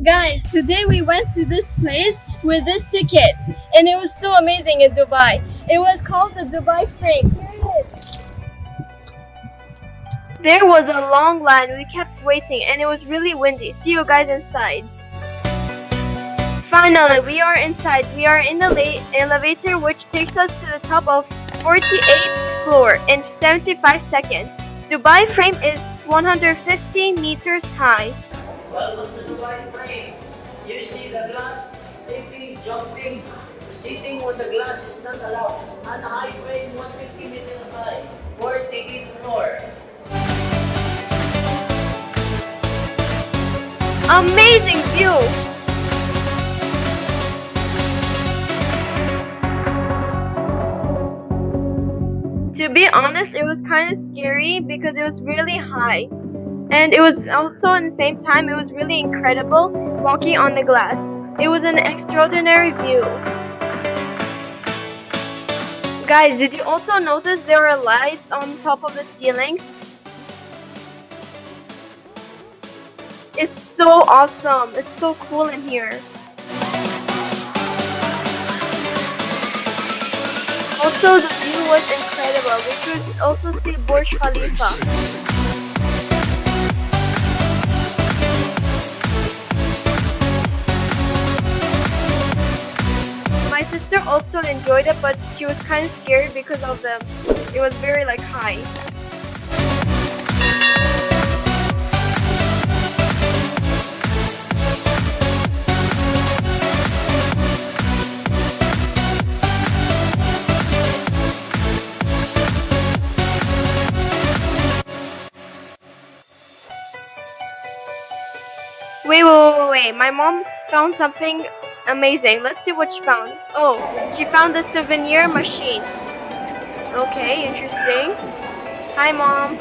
Guys, today we went to this place with this ticket and it was so amazing in Dubai. It was called the Dubai Frame. Here it is. There was a long line. We kept waiting and it was really windy. See you guys inside. Finally, we are inside. We are in the elevator which takes us to the top of 48th floor in 75 seconds. Dubai Frame is 115 meters high. Welcome to Dubai Frame. You see the glass, sitting, jumping. Sitting with the glass is not allowed. And high frame, 150 meters high, 48th floor. Amazing view! To be honest, it was kind of scary because it was really high. And it was also at the same time, it was really incredible walking on the glass. It was an extraordinary view. Guys, did you also notice there were lights on top of the ceiling? It's so awesome. It's so cool in here. Also, the view was incredible. We could also see Burj Khalifa. My sister also enjoyed it, but she was kind of scared because of it was very high. Wait. My mom found something amazing. Let's see what she found. Oh, she found the souvenir machine. Okay, interesting. Hi, Mom.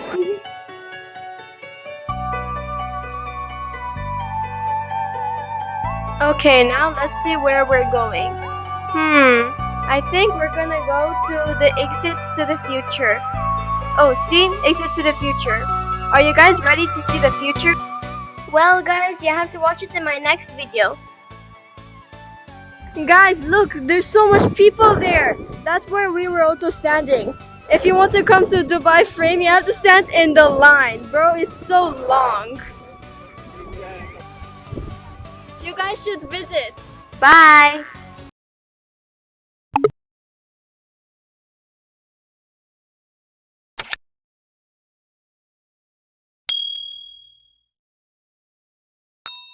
Okay, now let's see where we're going. I think we're gonna go to the exits to the future. Oh, see? Exit to the future. Are you guys ready to see the future? Well, guys, you have to watch it in my next video. Guys, look, there's so much people there. That's where we were also standing. If you want to come to Dubai Frame, you have to stand in the line. Bro, it's so long. You guys should visit. Bye.